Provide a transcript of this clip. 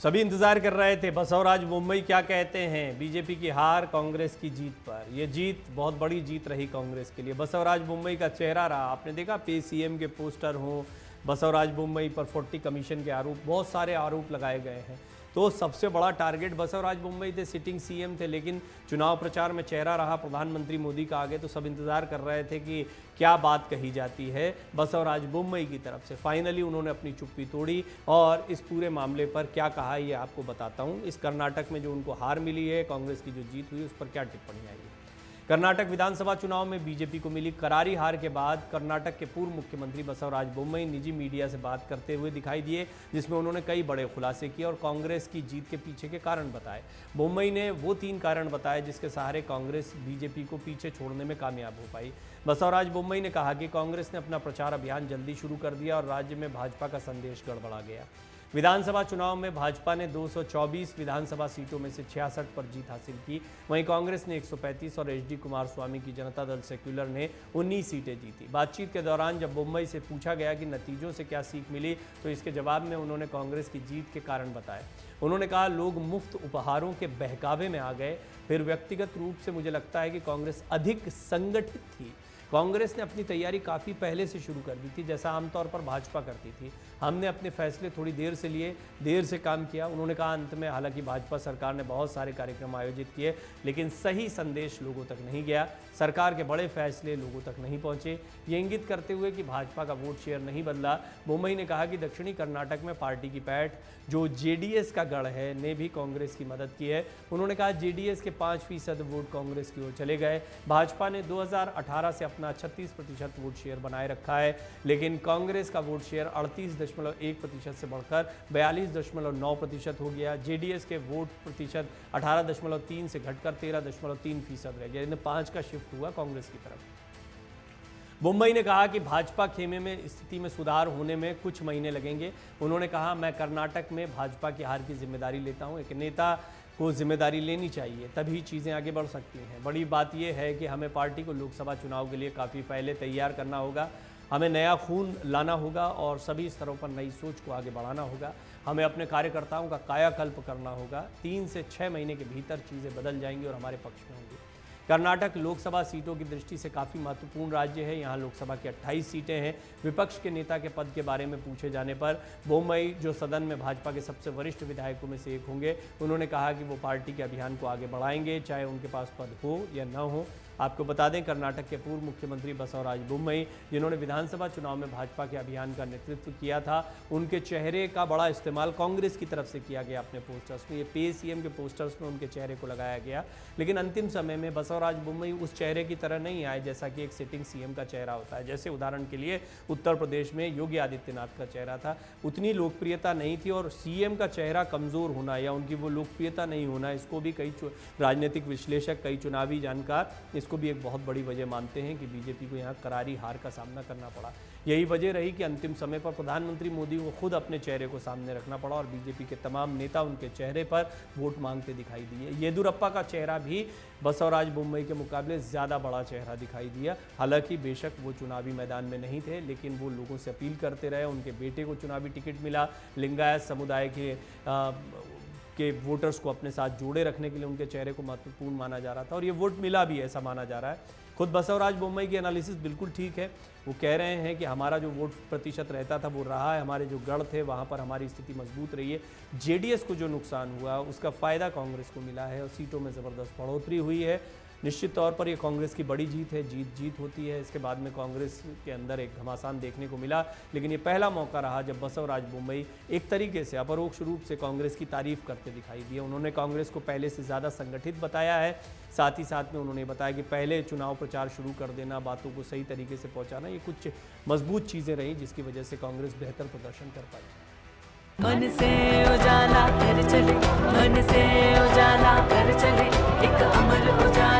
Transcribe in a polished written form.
सभी इंतजार कर रहे थे बसवराज मुंबई क्या कहते हैं बीजेपी की हार कांग्रेस की जीत पर। यह जीत बहुत बड़ी जीत रही कांग्रेस के लिए। बसवराज मुंबई का चेहरा रहा। आपने देखा पे सीएम के पोस्टर हों, बसवराज मुंबई पर 40 कमीशन के आरोप, बहुत सारे आरोप लगाए गए हैं। तो सबसे बड़ा टारगेट बसवराज मुंबई थे, सिटिंग सीएम थे, लेकिन चुनाव प्रचार में चेहरा रहा प्रधानमंत्री मोदी का आगे। तो सब इंतजार कर रहे थे कि क्या बात कही जाती है बसवराज मुंबई की तरफ से। फाइनली उन्होंने अपनी चुप्पी तोड़ी और इस पूरे मामले पर क्या कहा ये आपको बताता हूं। इस कर्नाटक में जो उनको हार मिली है, कांग्रेस की जो जीत हुई, उस पर क्या टिप्पणी आई है। कर्नाटक विधानसभा चुनाव में बीजेपी को मिली करारी हार के बाद कर्नाटक के पूर्व मुख्यमंत्री बसवराज मुंबई निजी मीडिया से बात करते हुए दिखाई दिए, जिसमें उन्होंने कई बड़े खुलासे किए और कांग्रेस की जीत के पीछे के कारण बताए। मुंबई ने वो 3 कारण बताए जिसके सहारे कांग्रेस बीजेपी को पीछे छोड़ने में कामयाब हो पाई। बसवराज मुंबई ने कहा कि कांग्रेस ने अपना प्रचार अभियान जल्दी शुरू कर दिया और राज्य में भाजपा का संदेश गड़बड़ा गया। विधानसभा चुनाव में भाजपा ने 224 विधानसभा सीटों में से 66 पर जीत हासिल की। वहीं कांग्रेस ने 135 और एचडी कुमारस्वामी की जनता दल सेक्युलर ने 19 सीटें जीती। बातचीत के दौरान जब मुंबई से पूछा गया कि नतीजों से क्या सीख मिली, तो इसके जवाब में उन्होंने कांग्रेस की जीत के कारण बताए। उन्होंने कहा, लोग मुफ्त उपहारों के बहकावे में आ गए। फिर व्यक्तिगत रूप से मुझे लगता है कि कांग्रेस अधिक संगठित थी। कांग्रेस ने अपनी तैयारी काफ़ी पहले से शुरू कर दी थी, जैसा आमतौर पर भाजपा करती थी। हमने अपने फैसले थोड़ी देर से लिए, देर से काम किया। उन्होंने कहा, अंत में हालांकि भाजपा सरकार ने बहुत सारे कार्यक्रम आयोजित किए, लेकिन सही संदेश लोगों तक नहीं गया। सरकार के बड़े फैसले लोगों तक नहीं पहुंचे। ये इंगित करते हुए कि भाजपा का वोट शेयर नहीं बदला, मुंबई ने कहा कि दक्षिणी कर्नाटक में पार्टी की पैठ, जो जेडीएस का गढ़ है, ने भी कांग्रेस की मदद की है। उन्होंने कहा, जेडीएस के 5% वोट कांग्रेस की ओर चले गए। भाजपा ने 2018 से अपना 36% वोट शेयर बनाए रखा है, लेकिन कांग्रेस का वोट शेयर 38.1% से बढ़कर 42.9% हो गया। जेडीएस के वोट प्रतिशत 18.3 से घटकर 13.3% रह गया। इन्हें 5 का शिफ्ट हुआ कांग्रेस की तरफ। मुंबई ने कहा कि भाजपा खेमे में स्थिति में सुधार होने में कुछ महीने लगेंगे। उन्होंने कहा, मैं कर्नाटक में भाजपा की हार की जिम्मेदारी लेता हूं। एक नेता को जिम्मेदारी लेनी चाहिए, तभी चीज़ें आगे बढ़ सकती हैं। बड़ी बात यह है कि हमें पार्टी को लोकसभा चुनाव के लिए काफ़ी पहले तैयार करना होगा। हमें नया खून लाना होगा और सभी स्तरों पर नई सोच को आगे बढ़ाना होगा। हमें अपने कार्यकर्ताओं का कायाकल्प करना होगा। 3 से 6 महीने के भीतर चीज़ें बदल जाएंगी और हमारे पक्ष में होंगी। कर्नाटक लोकसभा सीटों की दृष्टि से काफ़ी महत्वपूर्ण राज्य है। यहाँ लोकसभा की 28 सीटें हैं। विपक्ष के नेता के पद के बारे में पूछे जाने पर मुंबई, जो सदन में भाजपा के सबसे वरिष्ठ विधायकों में से एक होंगे, उन्होंने कहा कि वो पार्टी के अभियान को आगे बढ़ाएंगे, चाहे उनके पास पद हो या न हो। आपको बता दें, कर्नाटक के पूर्व मुख्यमंत्री बसवराज मुंबई, जिन्होंने विधानसभा चुनाव में भाजपा के अभियान का नेतृत्व किया था, उनके चेहरे का बड़ा इस्तेमाल कांग्रेस की तरफ से किया गया अपने पोस्टर्स में। ये पे सीएम के पोस्टर्स में उनके चेहरे को लगाया गया, लेकिन अंतिम समय में बसवराज मुंबई उस चेहरे की तरह नहीं आए जैसा कि एक सिटिंग सीएम का चेहरा होता है। जैसे उदाहरण के लिए उत्तर प्रदेश में योगी आदित्यनाथ का चेहरा था, उतनी लोकप्रियता नहीं थी। और सीएम का चेहरा कमज़ोर होना या उनकी वो लोकप्रियता नहीं होना, इसको भी कई राजनीतिक विश्लेषक, कई चुनावी जानकार इसको भी एक बहुत बड़ी वजह मानते हैं कि बीजेपी को यहाँ करारी हार का सामना करना पड़ा। यही वजह रही कि अंतिम समय पर प्रधानमंत्री मोदी को खुद अपने चेहरे को सामने रखना पड़ा और बीजेपी के तमाम नेता उनके चेहरे पर वोट मांगते दिखाई दिए। येदियुरप्पा का चेहरा भी बसवराज मुंबई के मुकाबले ज़्यादा बड़ा चेहरा दिखाई दिया। हालांकि बेशक वो चुनावी मैदान में नहीं थे, लेकिन वो लोगों से अपील करते रहे। उनके बेटे को चुनावी टिकट मिला। लिंगायत समुदाय के वोटर्स को अपने साथ जोड़े रखने के लिए उनके चेहरे को महत्वपूर्ण माना जा रहा था और ये वोट मिला भी, ऐसा माना जा रहा है। खुद बसवराज मुंबई की एनालिसिस बिल्कुल ठीक है। वो कह रहे हैं कि हमारा जो वोट प्रतिशत रहता था वो रहा है, हमारे जो गढ़ थे वहाँ पर हमारी स्थिति मजबूत रही है। जेडीएस को जो नुकसान हुआ उसका फ़ायदा कांग्रेस को मिला है और सीटों में ज़बरदस्त बढ़ोतरी हुई है। निश्चित तौर पर ये कांग्रेस की बड़ी जीत है। जीत होती है। इसके बाद में कांग्रेस के अंदर एक घमासान देखने को मिला, लेकिन ये पहला मौका रहा जब बसवराज मुंबई एक तरीके से अपरोक्ष रूप से कांग्रेस की तारीफ करते दिखाई दिए। उन्होंने कांग्रेस को पहले से ज़्यादा संगठित बताया है। साथ ही साथ में उन्होंने बताया कि पहले चुनाव प्रचार शुरू कर देना, बातों को सही तरीके से पहुँचाना, ये कुछ मजबूत चीज़ें रहीं जिसकी वजह से कांग्रेस बेहतर प्रदर्शन कर पाई। मन से उजाला कर चले, मन से उजाला कर चले, एक अमर उजाला।